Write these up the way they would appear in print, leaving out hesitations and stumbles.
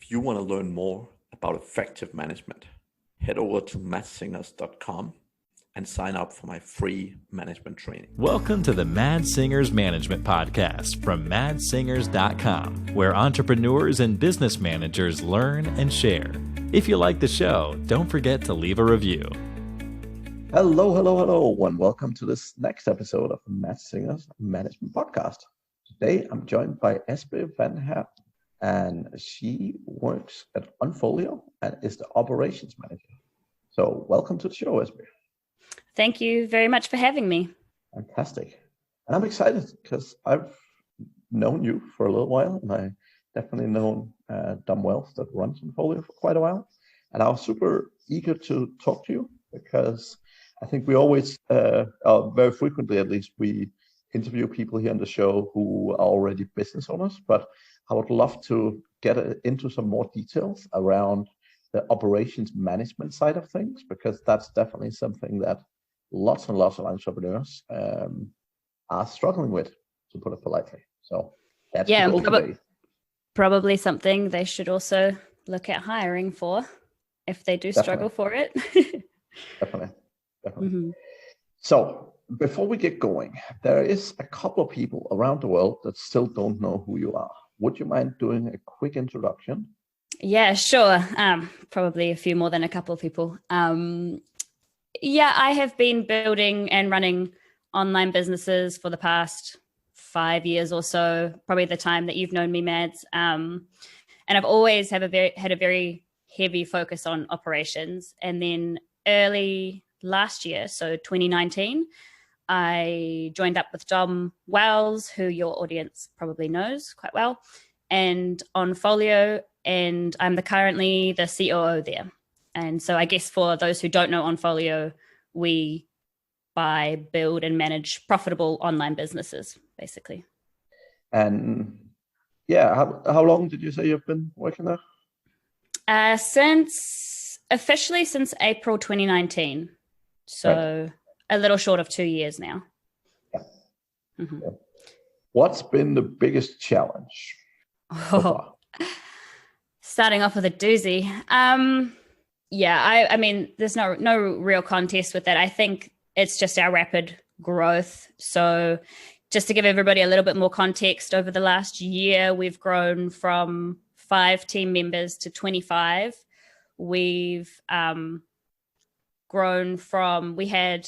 If you want to learn more about effective management, head over to madsingers.com and sign up for my free management training. Welcome to the Mad Singers Management Podcast from madsingers.com, where entrepreneurs and business managers learn and share. If you like the show, don't forget to leave a review. Hello, and welcome to this next episode of the Mad Singers Management Podcast. Today, I'm joined by Esbe van Heerden, and she works at Nonfolio and is the operations manager. So welcome to the show, Esbe. Thank you very much for having me. Fantastic. And I'm excited because I've known you for a little while, and I definitely known Dom Wells that runs Nonfolio for quite a while. And I was super eager to talk to you because I think we always, very frequently at least, we interview people here on the show who are already business owners, but I would love to get into some more details around the operations management side of things, because that's definitely something that lots and lots of entrepreneurs are struggling with, to put it politely. So that's the goal today. Probably something they should also look at hiring for if they do struggle for it. Definitely. Mm-hmm. So before we get going, there is a couple of people around the world that still don't know who you are. Would you mind doing a quick introduction? Yeah, sure. Probably a few more than a couple of people. I have been building and running online businesses for the past 5 years or so, probably the time that you've known me, Mads. And I've always had a very heavy focus on operations. And then early last year, so 2019, I joined up with Dom Wells, who your audience probably knows quite well, and Nonfolio, and I'm currently the COO there. And so I guess for those who don't know Nonfolio, we buy, build, and manage profitable online businesses, basically. And how long did you say you've been working there? Since April 2019. So right. A little short of 2 years now. Yeah. Mm-hmm. What's been the biggest challenge so far? Starting off with a doozy. I mean, there's no real contest with that. I think it's just our rapid growth. So just to give everybody a little bit more context, over the last year, we've grown from 5 team members to 25. We've grown from, we had,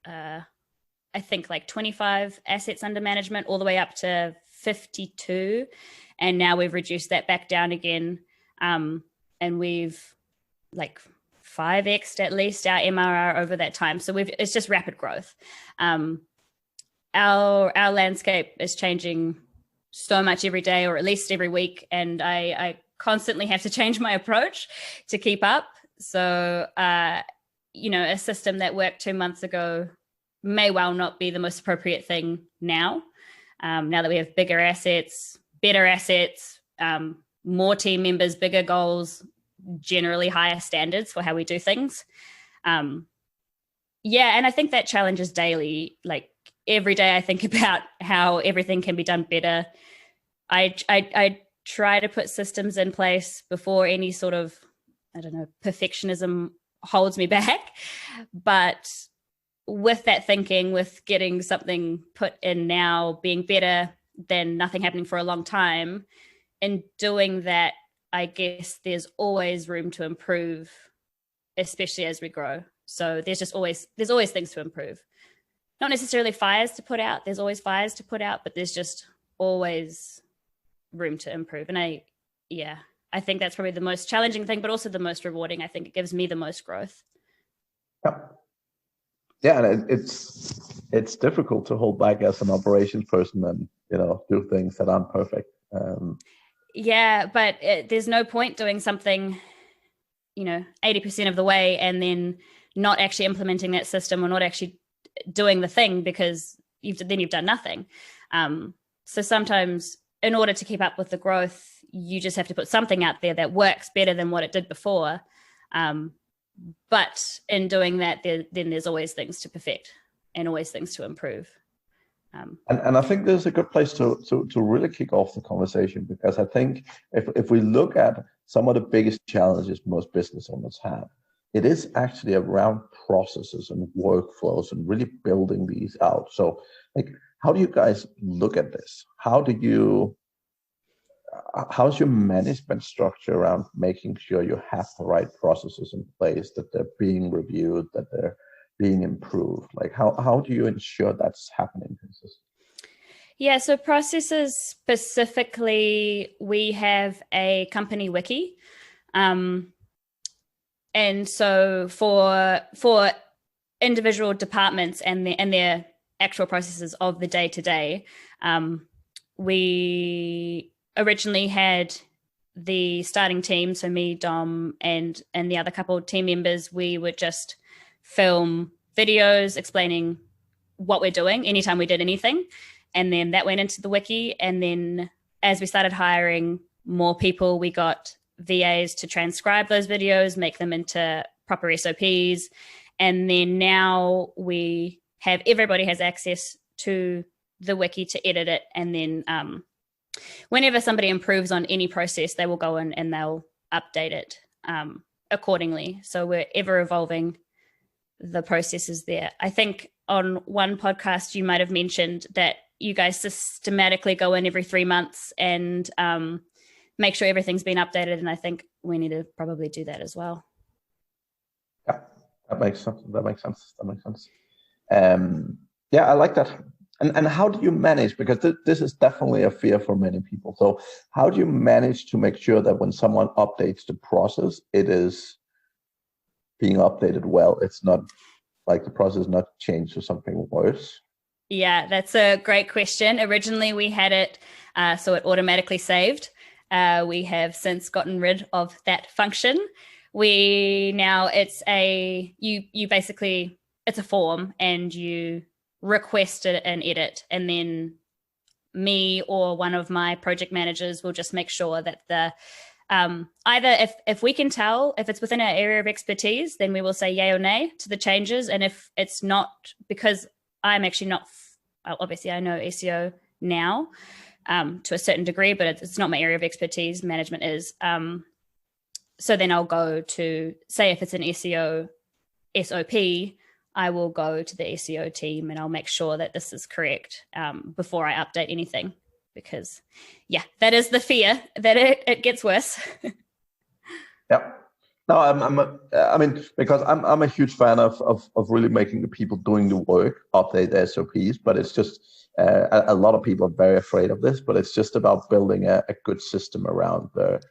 I think like 25 assets under management all the way up to 52. And now we've reduced that back down again. And we've like 5x'd at least our MRR over that time. So it's just rapid growth. Our landscape is changing so much every day, or at least every week. And I constantly have to change my approach to keep up. So, a system that worked 2 months ago may well not be the most appropriate thing now. Now that we have bigger assets, better assets, more team members, bigger goals, generally higher standards for how we do things. And I think that challenge is daily. Like every day I think about how everything can be done better. I try to put systems in place before any sort of, perfectionism holds me back. But with that thinking, with getting something put in now being better than nothing happening for a long time, in doing that, I guess there's always room to improve, especially as we grow. So there's always things to improve. Not necessarily fires to put out. There's always fires to put out, but there's just always room to improve. And I think that's probably the most challenging thing, but also the most rewarding. I think it gives me the most growth. Yeah, and it's difficult to hold back as an operations person and do things that aren't perfect. But there's no point doing something, 80% of the way and then not actually implementing that system or not actually doing the thing, because you've done nothing. So sometimes in order to keep up with the growth, you just have to put something out there that works better than what it did before. But in doing that, then there's always things to perfect and always things to improve. And I think there's a good place to really kick off the conversation, because I think if we look at some of the biggest challenges most business owners have. It is actually around processes and workflows and really building these out. So, like, how do you guys look at this? How's your management structure around making sure you have the right processes in place, that they're being reviewed, that they're being improved? Like, how do you ensure that's happening consistently? Yeah, so processes specifically, we have a company wiki. And so for individual departments and their actual processes of the day-to-day, we originally had the starting team, so me, Dom, and the other couple of team members. We would just film videos explaining what we're doing anytime we did anything. And then that went into the wiki. And then as we started hiring more people, we got VAs to transcribe those videos, make them into proper SOPs. And then now we have, everybody has access to the wiki to edit it. And then whenever somebody improves on any process, they will go in and they'll update it accordingly. So we're ever evolving the processes there. I think on one podcast, you might have mentioned that you guys systematically go in every 3 months and make sure everything's been updated. And I think we need to probably do that as well. Yeah, that makes sense. Yeah, I like that. And how do you manage? Because this is definitely a fear for many people. So how do you manage to make sure that when someone updates the process, it is being updated well? It's not like the process not changed to something worse. Yeah, that's a great question. Originally, we had it so it automatically saved. We have since gotten rid of that function. It's a form and you request an edit, and then me or one of my project managers will just make sure that the either if we can tell if it's within our area of expertise, then we will say yay or nay to the changes. And if it's not, because I'm actually not, obviously I know SEO now to a certain degree, but it's not my area of expertise. Management is. So then I'll go to, say if it's an SEO SOP, I will go to the SEO team and I'll make sure that this is correct before I update anything, because yeah, that is the fear that it gets worse. Yeah. No, because I'm a huge fan of really making the people doing the work update their SOPs, but it's just a lot of people are very afraid of this, but it's just about building a good system around the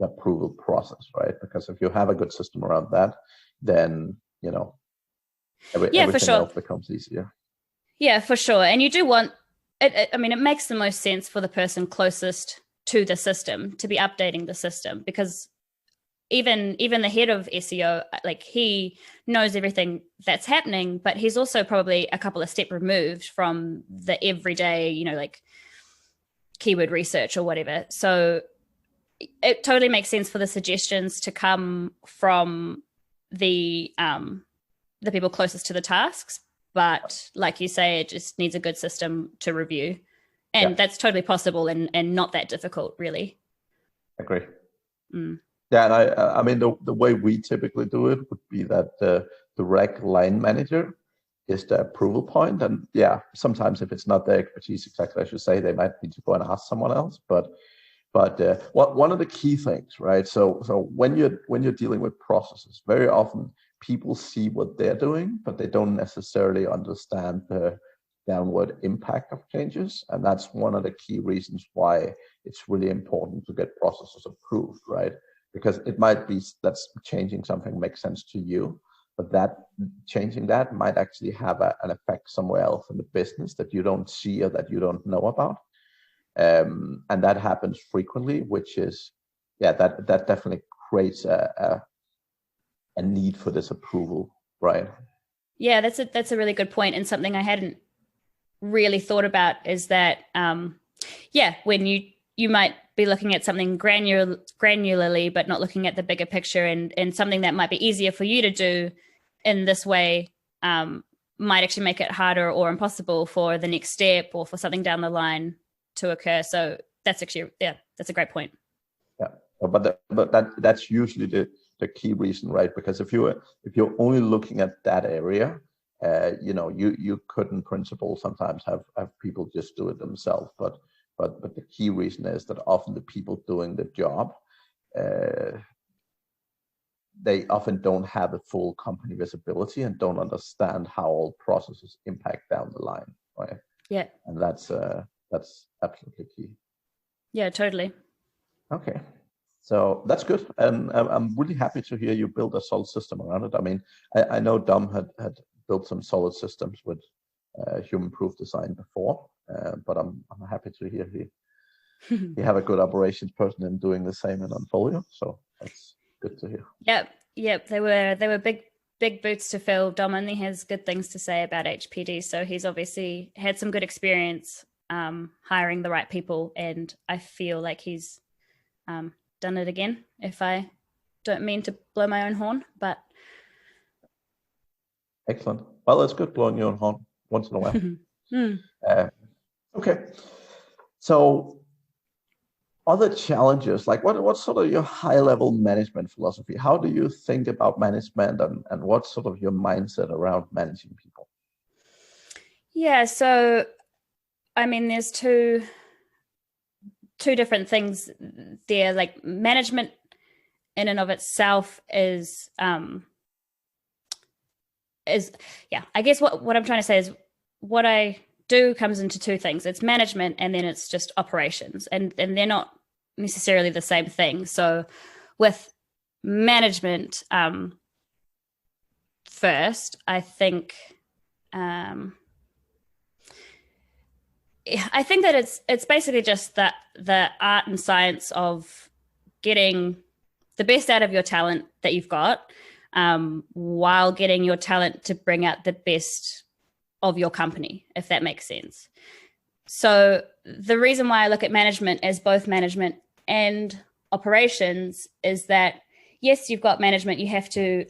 approval process, right? Because if you have a good system around that, then everything for sure. else becomes easier. Yeah, for sure. And you do want it. It makes the most sense for the person closest to the system to be updating the system, because even the head of SEO, like, he knows everything that's happening, but he's also probably a couple of steps removed from the everyday, like keyword research or whatever. So it totally makes sense for the suggestions to come from the people closest to the tasks. But like you say, it just needs a good system to review. And that's totally possible and not that difficult, really. Agree. Mm. Yeah, and the way we typically do it would be that the rec line manager is the approval point. And yeah, sometimes if it's not their expertise exactly, I should say, they might need to go and ask someone else. But one of the key things, right? So when you're dealing with processes, very often people see what they're doing, but they don't necessarily understand the downward impact of changes. And that's one of the key reasons why it's really important to get processes approved, right? Because it might be that's changing something makes sense to you, but that changing that might actually have an effect somewhere else in the business that you don't see or that you don't know about. And that happens frequently, which is, that definitely creates a need for this approval, right? Yeah, that's a really good point, and something I hadn't really thought about is that, when you might be looking at something granularly, but not looking at the bigger picture, and something that might be easier for you to do in this way might actually make it harder or impossible for the next step or for something down the line to occur. So that's actually, that's a great point. Yeah. But that's usually the key reason, right? Because if you're only looking at that area, you could in principle sometimes have people just do it themselves. But the key reason is that often the people doing the job, they often don't have a full company visibility and don't understand how all processes impact down the line, right? Yeah. And that's absolutely key. Yeah, totally. Okay. So that's good. And I'm really happy to hear you build a solid system around it. I mean, I know Dom had built some solid systems with human proof design before, but I'm happy to hear he have a good operations person in doing the same in Nonfolio. So that's good to hear. Yep. They were big boots to fill. Dom only has good things to say about HPD, so he's obviously had some good experience hiring the right people, and I feel like he's done it again. If I don't mean to blow my own horn, but excellent. Well, it's good blowing your own horn once in a while. Okay. So other challenges, like what's sort of your high level management philosophy? How do you think about management, and what's sort of your mindset around managing people? Yeah, so I mean, there's two different things there. Like management in and of itself is I guess what I'm trying to say is what I do comes into two things. It's management, and then it's just operations, and they're not necessarily the same thing. So with management, first, I think that it's basically just that the art and science of getting the best out of your talent that you've got, while getting your talent to bring out the best of your company, if that makes sense. So the reason why I look at management as both management and operations is that, yes, you've got management. You have to,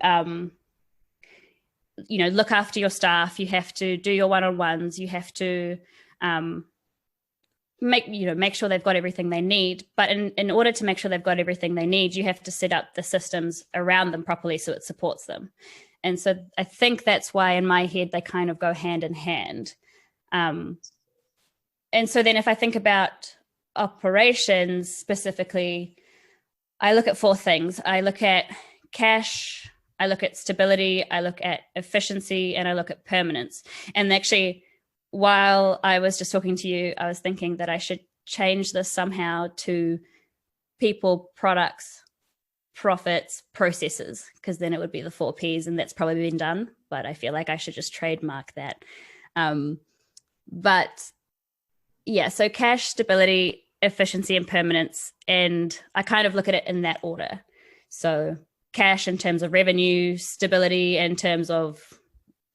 look after your staff. You have to do your one-on-ones. You have to make sure they've got everything they need. But in order to make sure they've got everything they need, you have to set up the systems around them properly so it supports them. And so I think that's why in my head they kind of go hand in hand. And so then if I think about operations specifically, I look at four things. I look at cash, I look at stability, I look at efficiency, and I look at permanence. And actually, while I was just talking to you, I was thinking that I should change this somehow to people, products, profits, processes, because then it would be the 4 Ps, and that's probably been done, but I feel like I should just trademark that. But yeah, so cash, stability, efficiency, and permanence. And I kind of look at it in that order. So cash in terms of revenue, stability in terms of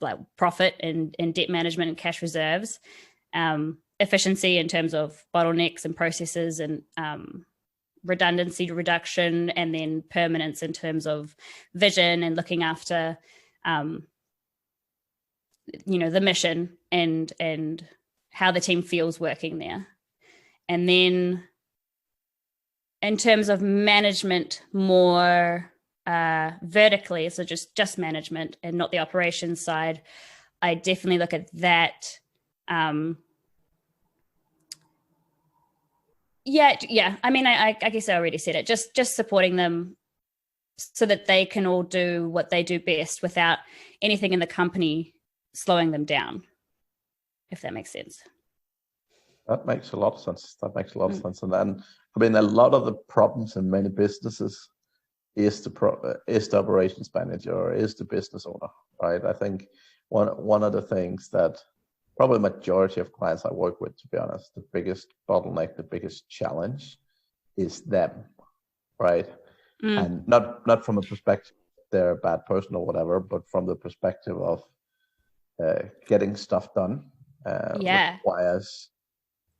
like profit and debt management and cash reserves, efficiency in terms of bottlenecks and processes and redundancy reduction, and then permanence in terms of vision and looking after the mission and how the team feels working there. And then in terms of management, more vertically, so just management and not the operations side, I definitely look at that. I mean, I guess I already said it, just supporting them so that they can all do what they do best without anything in the company slowing them down, if that makes sense. That makes a lot of sense. And then, I mean, a lot of the problems in many businesses is the operations manager or is the business owner, right? I think one of the things that probably majority of clients I work with, to be honest, the biggest bottleneck, the biggest challenge is them, right? And not from a perspective they're a bad person or whatever, but from the perspective of getting stuff done requires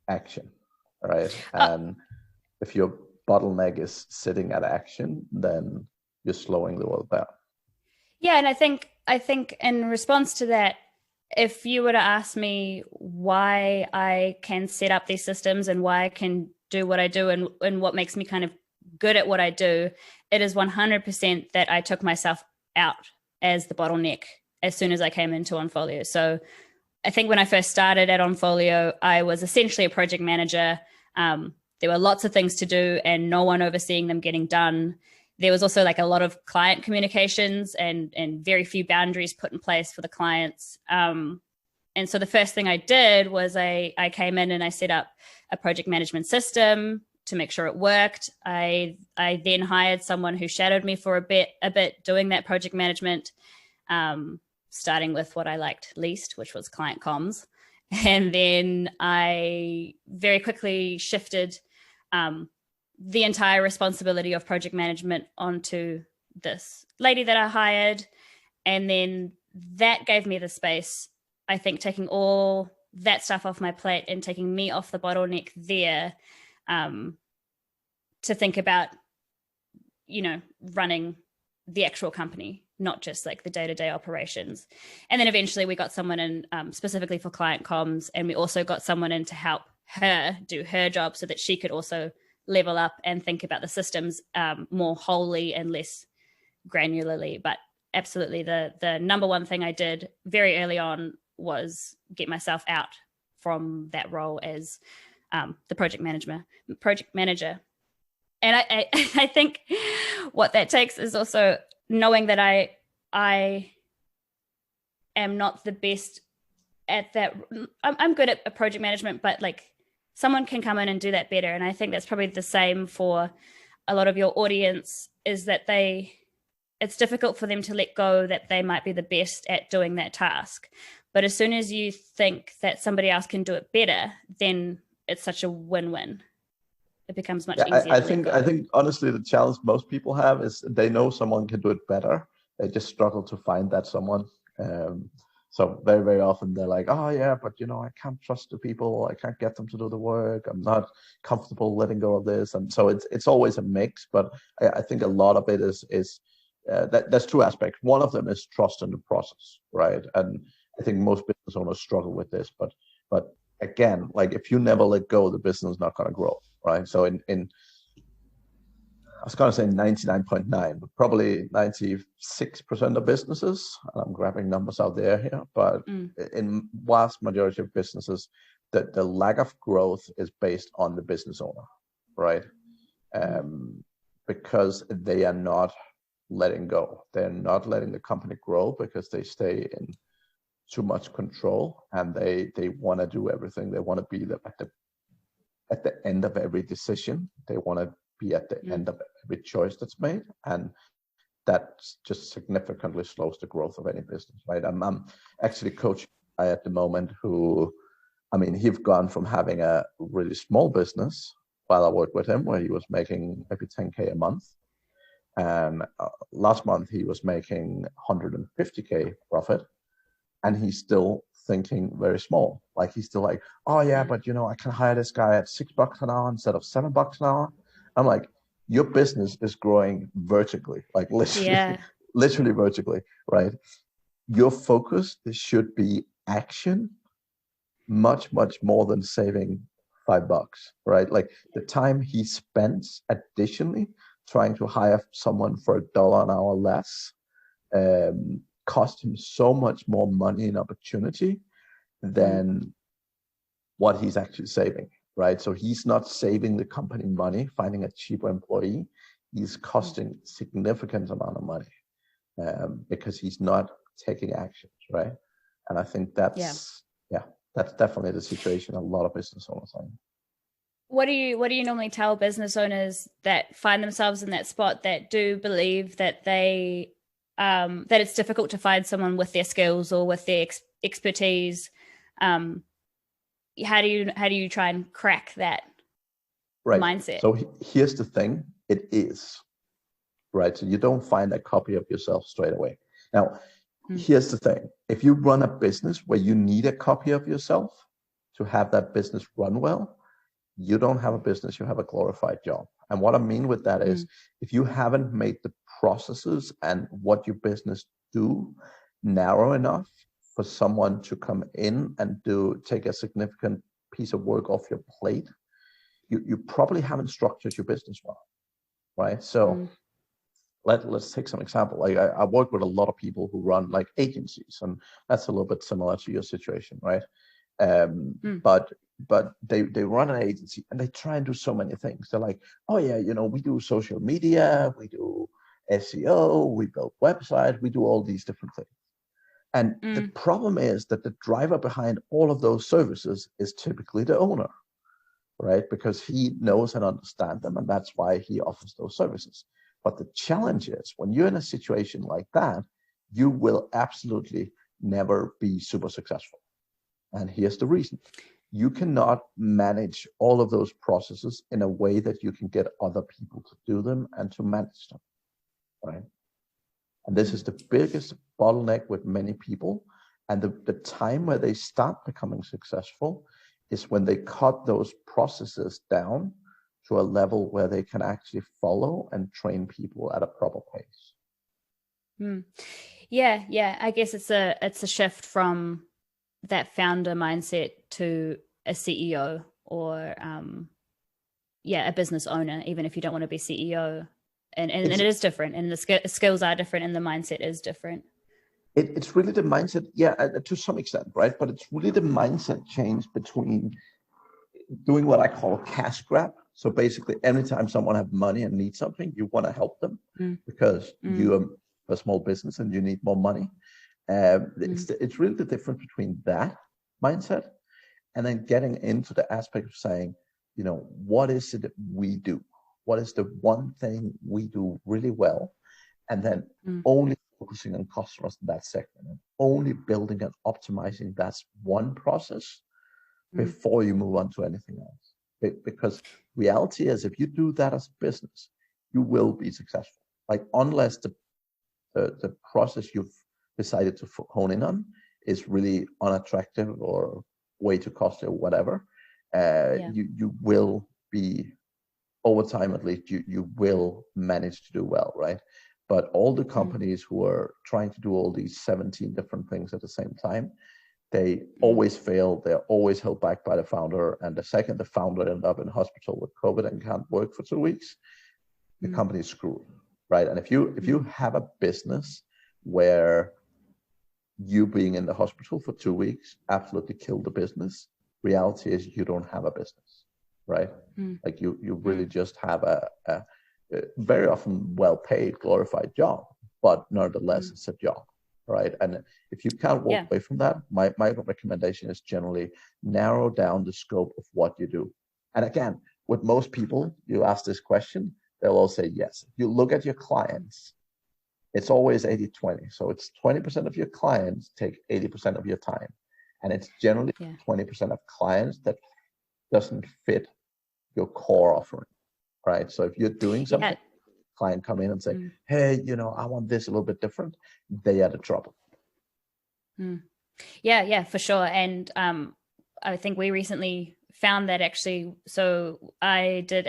action, right? And if your bottleneck is sitting at action, then you're slowing the world down. Yeah, and I think in response to that, if you were to ask me why I can set up these systems and why I can do what I do and what makes me kind of good at what I do, it is 100% that I took myself out as the bottleneck as soon as I came into Nonfolio. So I think when I first started at Nonfolio, I was essentially a project manager. There were lots of things to do and no one overseeing them getting done. There was also like a lot of client communications and very few boundaries put in place for the clients. And so the first thing I did was I came in and I set up a project management system to make sure it worked. I then hired someone who shadowed me for a bit doing that project management, starting with what I liked least, which was client comms. And then I very quickly shifted the entire responsibility of project management onto this lady that I hired. And then that gave me the space, I think, taking all that stuff off my plate and taking me off the bottleneck there, to think about, running the actual company, not just like the day-to-day operations. And then eventually we got someone in specifically for client comms, and we also got someone in to help her do her job so that she could also level up and think about the systems more wholly and less granularly. But absolutely the number one thing I did very early on was get myself out from that role as the project manager. And I think what that takes is also knowing that I am not the best at that. I'm good at project management, but like someone can come in and do that better. And I think that's probably the same for a lot of your audience, is that it's difficult for them to let go that they might be the best at doing that task. But as soon as you think that somebody else can do it better, then it's such a win-win. It becomes much easier. I think honestly, the challenge most people have is they know someone can do it better. They just struggle to find that someone. So very, very often they're like, oh yeah, but I can't trust the people. I can't get them to do the work. I'm not comfortable letting go of this. And so it's always a mix. But I think a lot of it is that's two aspects. One of them is trust in the process, right? And I think most business owners struggle with this. But again, like if you never let go, the business is not going to grow, right? So in I was going to say 99.9, but probably 96% of businesses, and I'm grabbing numbers out there here, but in vast majority of businesses, the lack of growth is based on the business owner, right? Because they are not letting go. They're not letting the company grow because they stay in too much control, and they want to do everything. They want to be at the end of every decision. They want to be at the end of every choice that's made, and that just significantly slows the growth of any business, right? I'm actually coaching a guy at the moment who, he's gone from having a really small business while I worked with him, where he was making maybe 10K a month, and last month he was making 150K profit, and he's still thinking very small. Like he's still like, oh yeah, but I can hire this guy at $6 an hour instead of $7 an hour. I'm like, your business is growing vertically, like literally vertically, right? Your focus should be action, much, much more than saving $5, right? Like the time he spends additionally trying to hire someone for $1 an hour less cost him so much more money and opportunity than what he's actually saving. Right, so he's not saving the company money, finding a cheaper employee. He's costing significant amount of money because he's not taking actions, right? And I think that's definitely the situation a lot of business owners are in. What do you normally tell business owners that find themselves in that spot, that do believe that they that it's difficult to find someone with their skills or with their expertise? How do you try and crack that mindset? So here's the thing, it is, right? So you don't find a copy of yourself straight away. Now, here's the thing. If you run a business where you need a copy of yourself to have that business run well, you don't have a business, you have a glorified job. And what I mean with that is if you haven't made the processes and what your business do narrow enough for someone to come in and take a significant piece of work off your plate, you probably haven't structured your business well, right? So let's take some example. Like I work with a lot of people who run like agencies, and that's a little bit similar to your situation, right? But they run an agency and they try and do so many things. They're like, oh yeah, we do social media, we do SEO, we build websites, we do all these different things. And the problem is that the driver behind all of those services is typically the owner, right? Because he knows and understands them, and that's why he offers those services. But the challenge is when you're in a situation like that, you will absolutely never be super successful. And here's the reason. You cannot manage all of those processes in a way that you can get other people to do them and to manage them, right? And this is the biggest bottleneck with many people. And the time where they start becoming successful is when they cut those processes down to a level where they can actually follow and train people at a proper pace. Yeah. I guess it's a shift from that founder mindset to a CEO or a business owner, even if you don't want to be CEO. And it is different, and the skills are different, and the mindset is different. It's really the mindset, to some extent, right? But it's really the mindset change between doing what I call a cash grab. So basically, anytime someone has money and needs something, you want to help them because you are a small business and you need more money. It's really the difference between that mindset and then getting into the aspect of saying, what is it that we do? What is the one thing we do really well? And then only focusing on customers in that segment and only building and optimizing that one process before you move on to anything else. Because reality is, if you do that as a business, you will be successful. Like unless the process you've decided to hone in on is really unattractive or way too costly or whatever, you will be, over time at least, you will manage to do well, right? But all the companies who are trying to do all these 17 different things at the same time, they always fail. They're always held back by the founder. And the second the founder ends up in hospital with COVID and can't work for 2 weeks, the company is screwed, right? And if you have a business where you being in the hospital for 2 weeks absolutely killed the business, reality is you don't have a business, right? Like you really just have a very often well-paid, glorified job, but nonetheless it's a job, right? And if you can't walk away from that, my recommendation is generally narrow down the scope of what you do. And again, with most people, you ask this question, they'll all say yes. If you look at your clients, it's always 80-20. So it's 20% of your clients take 80% of your time. And it's generally 20% of clients that doesn't fit your core offering, right? So if you're doing something, client come in and say, hey, I want this a little bit different, they are the trouble. Yeah, for sure. And I think we recently found that actually, so I did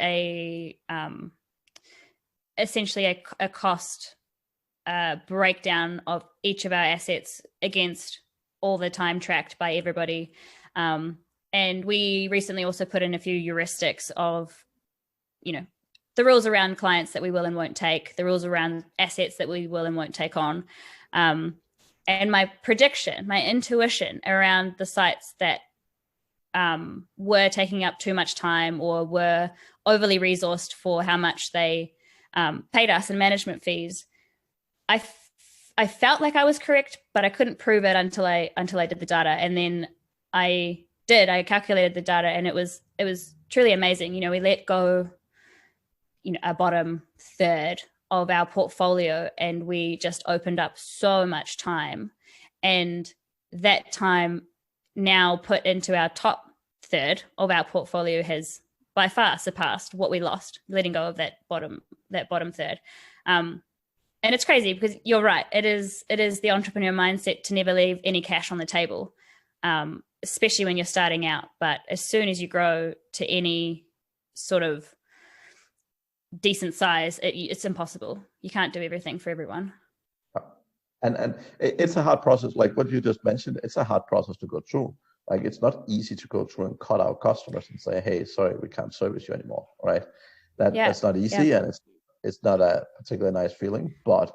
essentially a cost breakdown of each of our assets against all the time tracked by everybody. And we recently also put in a few heuristics of, the rules around clients that we will and won't take, the rules around assets that we will and won't take on. And my prediction, my intuition around the sites that were taking up too much time or were overly resourced for how much they paid us in management fees, I felt like I was correct, but I couldn't prove it until I did the data. And then I calculated the data, and it was truly amazing. We let go, a bottom third of our portfolio, and we just opened up so much time. And that time now put into our top third of our portfolio has by far surpassed what we lost letting go of that bottom third. And it's crazy because you're right. It is the entrepreneur mindset to never leave any cash on the table, especially when you're starting out. But as soon as you grow to any sort of decent size, it's impossible. You can't do everything for everyone. And it's a hard process. Like what you just mentioned, it's a hard process to go through. Like it's not easy to go through and cut out customers and say, hey, sorry, we can't service you anymore, right? That's not easy. And it's not a particularly nice feeling, but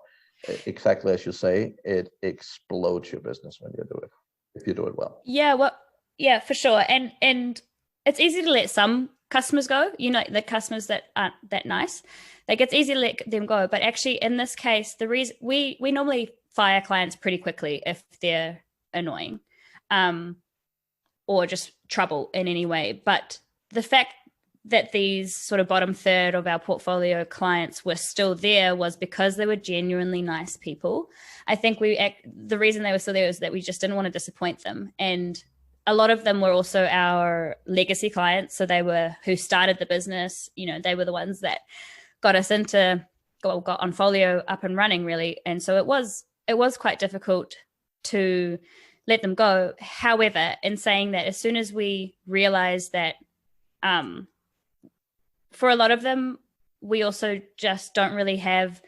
exactly as you say, it explodes your business when you do it, if you do it well. Yeah, well, yeah, for sure. And it's easy to let some customers go, the customers that aren't that nice. Like, it's easy to let them go. But actually, in this case, the reason we normally fire clients pretty quickly if they're annoying, or just trouble in any way. But the fact that these sort of bottom third of our portfolio clients were still there was because they were genuinely nice people. I think the reason they were still there is that we just didn't want to disappoint them. And a lot of them were also our legacy clients. So they were who started the business, they were the ones that got us got Nonfolio up and running, really. And so it was quite difficult to let them go. However, in saying that, as soon as we realized that, for a lot of them, we also just don't really have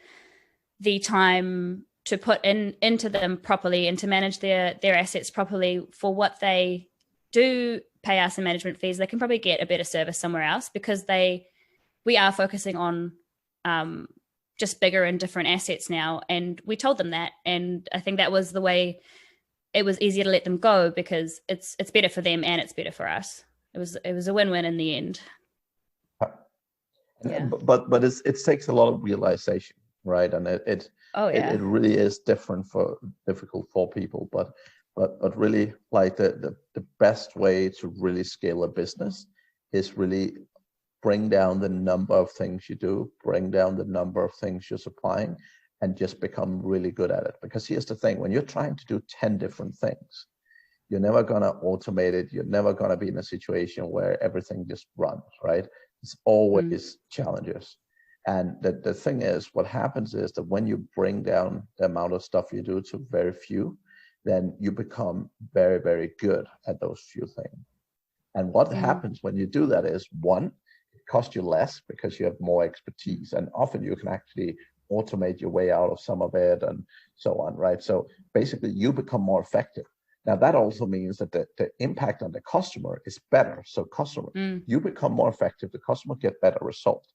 the time to put into them properly and to manage their assets properly for what they do pay us in management fees. They can probably get a better service somewhere else, because we are focusing on just bigger and different assets now. And we told them that. And I think that was the way it was easier to let them go, because it's better for them and it's better for us. It was a win-win in the end. Yeah. But it takes a lot of realization, right? And it really is difficult for people, but really, like, the best way to really scale a business is really bring down the number of things you do, bring down the number of things you're supplying, and just become really good at it. Because here's the thing: when you're trying to do 10 different things, you're never gonna automate it. You're never gonna be in a situation where everything just runs, right? It's always challenges. And the thing is, what happens is that when you bring down the amount of stuff you do to very few, then you become very, very good at those few things. And what happens when you do that is, one, it costs you less because you have more expertise. And often you can actually automate your way out of some of it and so on, right? So basically you become more effective. Now, that also means that the impact on the customer is better. So you become more effective, the customer get better results.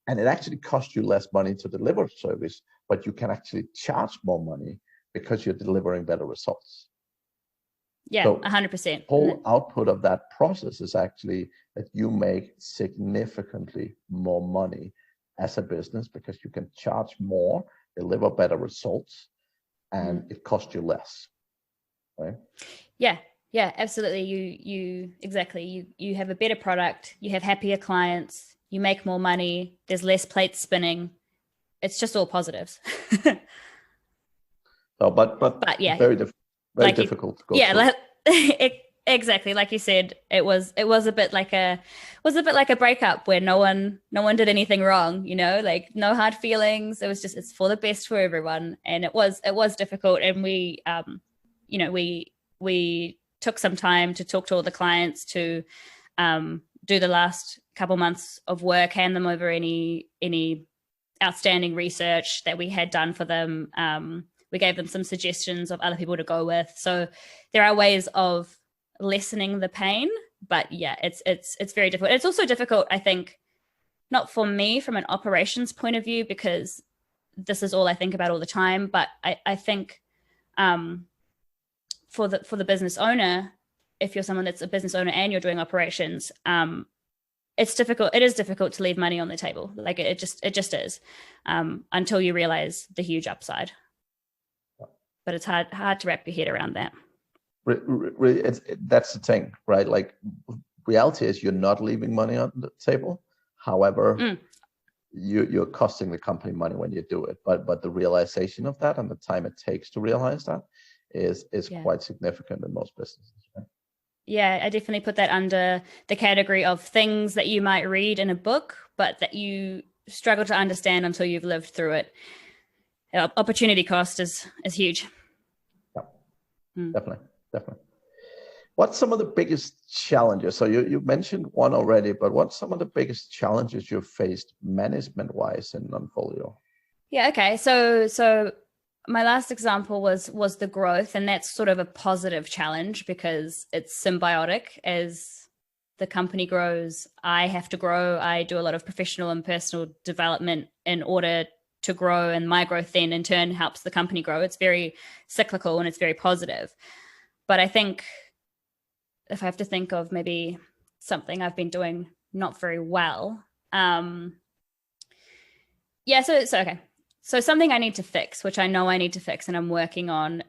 And it actually costs you less money to deliver service, but you can actually charge more money because you're delivering better results. Yeah, so 100%. Whole output of that process is actually that you make significantly more money as a business, because you can charge more, deliver better results, and it costs you less. Right? Yeah, absolutely. You have a better product, you have happier clients, you make more money, there's less plates spinning. It's just all positives. But yeah, very difficult to go through. Exactly, like you said, it was a bit like a breakup where no one did anything wrong, like no hard feelings. It was just, it's for the best for everyone, and it was difficult. And we we took some time to talk to all the clients, to do the last couple months of work, hand them over any outstanding research that we had done for them. We gave them some suggestions of other people to go with. So there are ways of lessening the pain, but yeah, it's very difficult. It's also difficult, I think, not for me from an operations point of view, because this is all I think about all the time. But I think for the business owner, if you're someone that's a business owner and you're doing operations, it's difficult. It is difficult to leave money on the table. Like it just is, until you realize the huge upside. But it's hard to wrap your head around that. Really, that's the thing, right? Like, reality is you're not leaving money on the table. However, you're costing the company money when you do it. But the realization of that and the time it takes to realize that is quite significant in most businesses. Right? Yeah, I definitely put that under the category of things that you might read in a book, but that you struggle to understand until you've lived through it. Opportunity cost is huge. Yeah, definitely. What's some of the biggest challenges? So you mentioned one already, but what's some of the biggest challenges you've faced management-wise in Nonfolio? Yeah, okay. So my last example was the growth, and that's sort of a positive challenge because it's symbiotic, as the company grows, I have to grow. I do a lot of professional and personal development in order to grow, and my growth then in turn helps the company grow. It's very cyclical and it's very positive. But I think if I have to think of maybe something I've been doing not very well, So something I need to fix, which I know I need to fix and I'm working on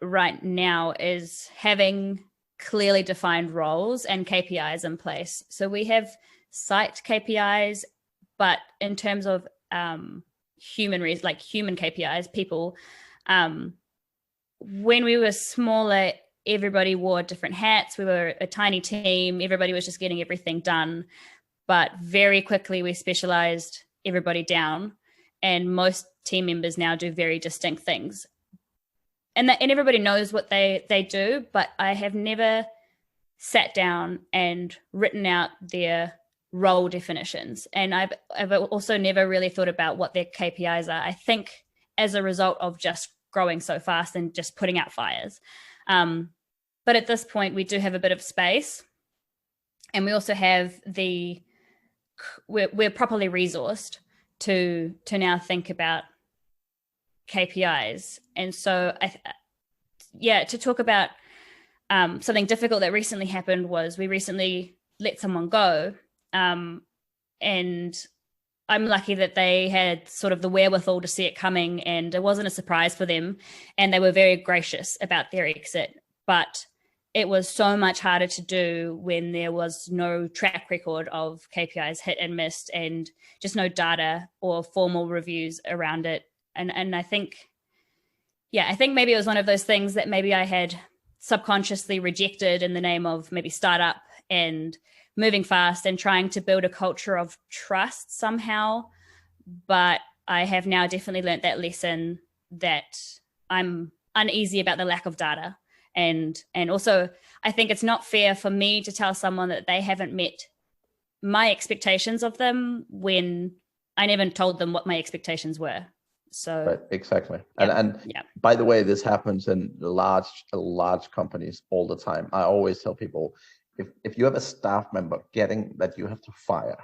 right now, is having clearly defined roles and KPIs in place. So we have site KPIs, but in terms of human KPIs, people, when we were smaller, everybody wore different hats. We were a tiny team. Everybody was just getting everything done. But very quickly we specialized everybody down. And most team members now do very distinct things. And everybody knows what they do, but I have never sat down and written out their role definitions. And I've also never really thought about what their KPIs are. I think as a result of just growing so fast and just putting out fires. But at this point, we do have a bit of space. And we also have we're properly resourced to now think about KPIs. And so to talk about something difficult that recently happened was we recently let someone go, and I'm lucky that they had sort of the wherewithal to see it coming, and it wasn't a surprise for them, and they were very gracious about their exit. But it was so much harder to do when there was no track record of KPIs hit and missed, and just no data or formal reviews around it. And I think maybe it was one of those things that maybe I had subconsciously rejected in the name of maybe startup and moving fast and trying to build a culture of trust somehow. But I have now definitely learned that lesson, that I'm uneasy about the lack of data. And also, I think it's not fair for me to tell someone that they haven't met my expectations of them when I never told them what my expectations were. So right, exactly. Yeah, And by the way, this happens in large companies all the time. I always tell people, if you have a staff member getting that you have to fire,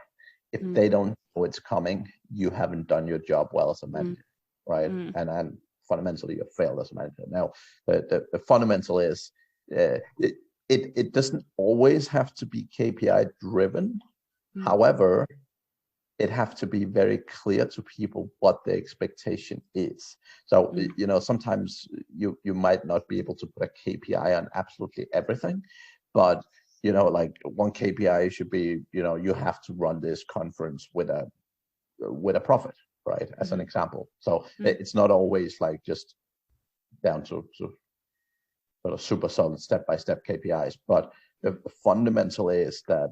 if they don't know it's coming, you haven't done your job well as a manager, right? And fundamentally you failed as a manager. Now, the fundamental is it doesn't always have to be KPI driven. However, it have to be very clear to people what the expectation is. So, sometimes you might not be able to put a KPI on absolutely everything, but, like one KPI should be, you have to run this conference with a profit, right? As an example. So it's not always like just down to sort of super solid step-by-step KPIs, but the fundamental is that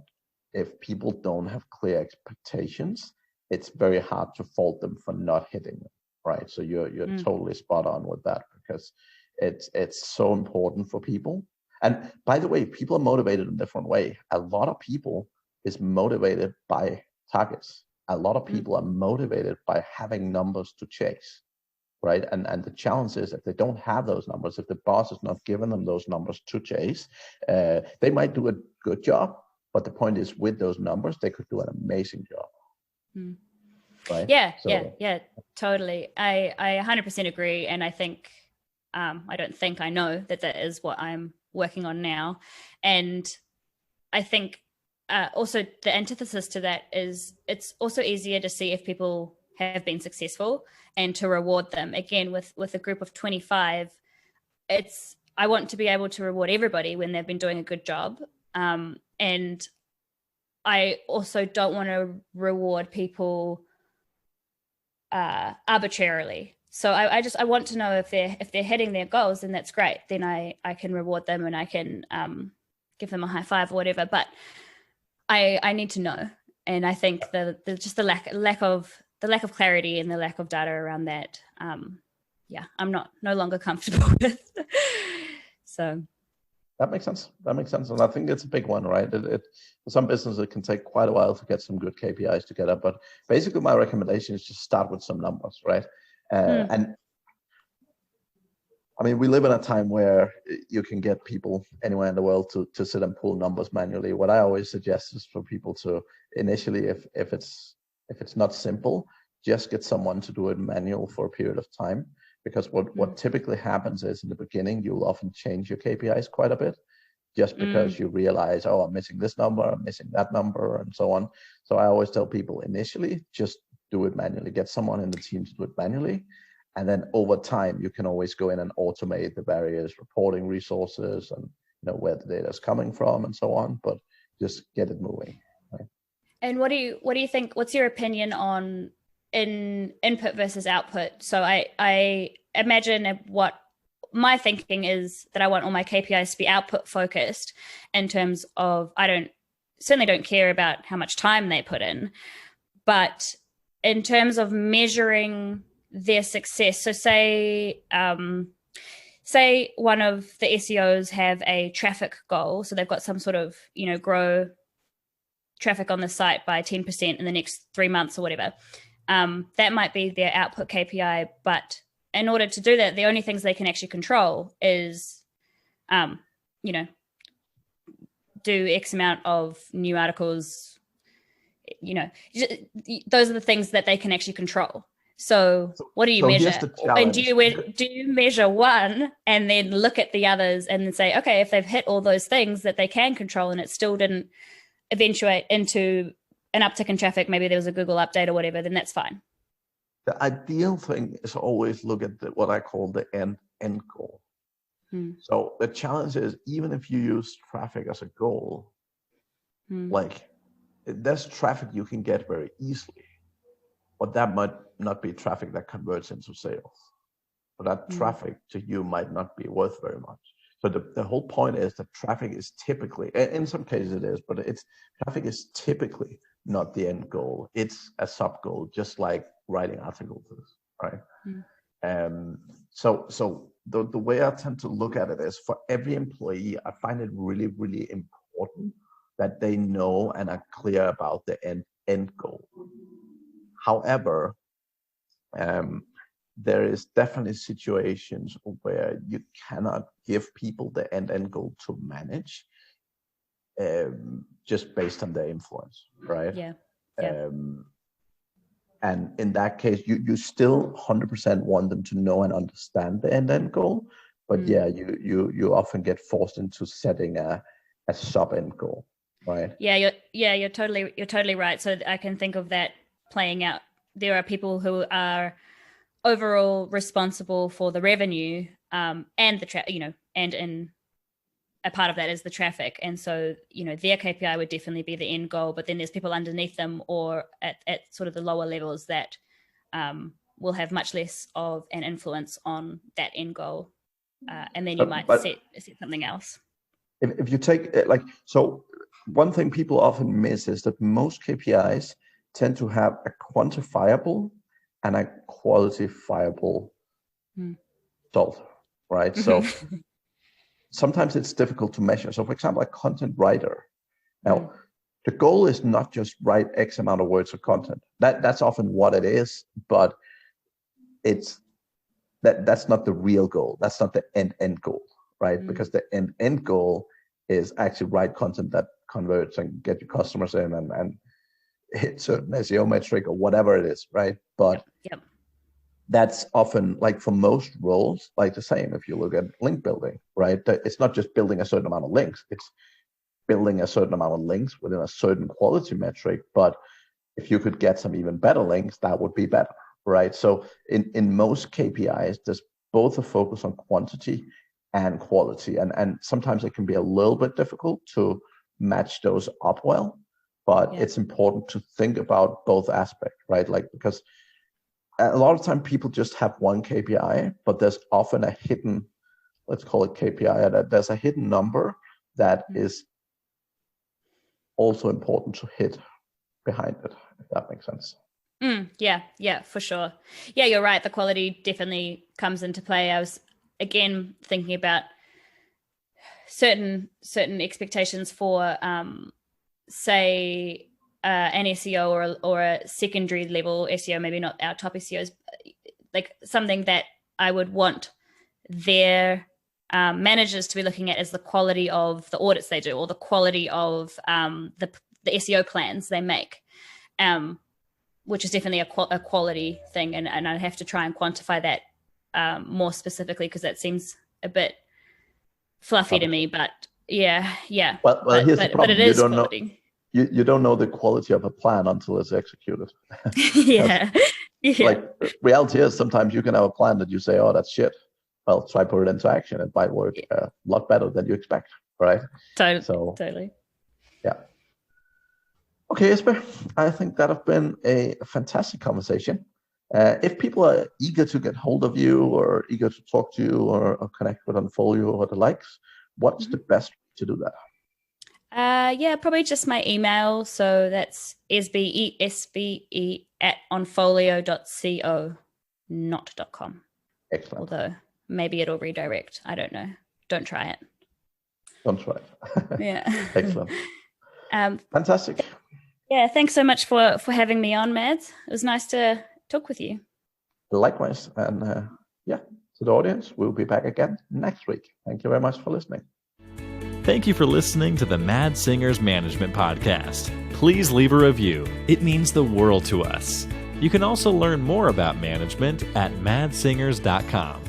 if people don't have clear expectations, it's very hard to fault them for not hitting them, right? So you're totally spot on with that, because it's so important for people. And by the way, people are motivated in a different way. A lot of people is motivated by targets. A lot of people are motivated by having numbers to chase, right? And the challenge is, if they don't have those numbers, if the boss is not giving them those numbers to chase, they might do a good job. But the point is, with those numbers, they could do an amazing job. Right? Yeah, totally. I 100% agree. And I think, I know that is what I'm working on now. And I think also the antithesis to that is, it's also easier to see if people have been successful and to reward them. Again, with a group of 25, I want to be able to reward everybody when they've been doing a good job. And I also don't want to reward people arbitrarily. So I want to know if they're hitting their goals, then that's great. Then I can reward them and I can give them a high five or whatever. But I need to know, and I think the lack of clarity and the lack of data around that, I'm no longer comfortable with. So. That makes sense. And I think it's a big one, right? For some businesses, it can take quite a while to get some good KPIs together. But basically, my recommendation is just start with some numbers, right? And I mean, we live in a time where you can get people anywhere in the world to sit and pull numbers manually. What I always suggest is for people to initially, if it's not simple, just get someone to do it manual for a period of time. Because what typically happens is in the beginning, you'll often change your KPIs quite a bit, just because you realize, oh, I'm missing this number, I'm missing that number, and so on. So I always tell people initially, just do it manually. Get someone in the team to do it manually. And then over time, you can always go in and automate the various reporting resources and where the data is coming from and so on. But just get it moving. Right? And what do you think? What's your opinion on input versus output? So I imagine what my thinking is that I want all my KPIs to be output focused in terms of certainly don't care about how much time they put in, but in terms of measuring their success. So say one of the SEOs have a traffic goal. So they've got some sort of, grow traffic on the site by 10% in the next 3 months or whatever. That might be their output KPI. But in order to do that, the only things they can actually control is, do X amount of new articles, those are the things that they can actually control. So what do you measure? And do you measure one and then look at the others and then say, okay, if they've hit all those things that they can control and it still didn't eventuate into an uptick in traffic, maybe there was a Google update or whatever, then that's fine. The ideal thing is always look at what I call the end goal. So the challenge is, even if you use traffic as a goal, like there's traffic you can get very easily. But that might not be traffic that converts into sales. But that traffic to you might not be worth very much. So the whole point is that traffic is typically, in some cases it is, but traffic is typically not the end goal. It's a sub goal, just like writing articles is, right? So the way I tend to look at it is, for every employee, I find it really, really important that they know and are clear about the end goal. However, there is definitely situations where you cannot give people the end goal to manage, just based on their influence, right? Yeah. And in that case, you still 100% want them to know and understand the end goal, but you often get forced into setting a sub end goal, right? You're totally right. So I can think of that playing out. There are people who are overall responsible for the revenue, and the and in a part of that is the traffic. And so, their KPI would definitely be the end goal, but then there's people underneath them or at sort of the lower levels that will have much less of an influence on that end goal. And then you might set something else. If you take so one thing people often miss is that most KPIs tend to have a quantifiable and a qualifiable result, right? So sometimes it's difficult to measure. So for example, a content writer. Now, the goal is not just write X amount of words of content. That's often what it is, but that's not the real goal. That's not the end goal, right? Because the end goal is actually write content that converts and get your customers in and hit certain SEO metric or whatever it is, right? But that's often, like for most roles, like the same. If you look at link building, right? It's not just building a certain amount of links. It's building a certain amount of links within a certain quality metric. But if you could get some even better links, that would be better, right? So in most KPIs, there's both a focus on quantity and quality. And sometimes it can be a little bit difficult to match those up well. But it's important to think about both aspects, right? Like, because a lot of time people just have one KPI, but there's often a hidden, let's call it KPI, that there's a hidden number that is also important to hit behind it, if that makes sense. Yeah, for sure. Yeah, you're right. The quality definitely comes into play. I was, again, thinking about certain expectations for say an SEO or a secondary level SEO, maybe not our top SEOs, like something that I would want their managers to be looking at is the quality of the audits they do, or the quality of the SEO plans they make, which is definitely a quality thing. And I'd have to try and quantify that more specifically, because that seems a bit fluffy to me. But yeah. Well, here's the problem. But it is quality. You don't know the quality of a plan until it's executed. Yeah. Like, reality is sometimes you can have a plan that you say, oh, that's shit. Well, try put it into action. It might work a lot better than you expect, right? Totally. Yeah. Okay, Esbe, I think that has been a fantastic conversation. If people are eager to get hold of you, or eager to talk to you, or connect with Nonfolio or the likes, what's the best way to do that? Probably just my email. So that's SBE at onfolio.co, not .com. Excellent. Although maybe it'll redirect. I don't know. Don't try it. Don't try it. Yeah. Excellent. Fantastic. Yeah. Thanks so much for having me on, Mads. It was nice to talk with you. Likewise. And to the audience, we'll be back again next week. Thank you very much for listening. Thank you for listening to the Mad Singers Management Podcast. Please leave a review. It means the world to us. You can also learn more about management at madsingers.com.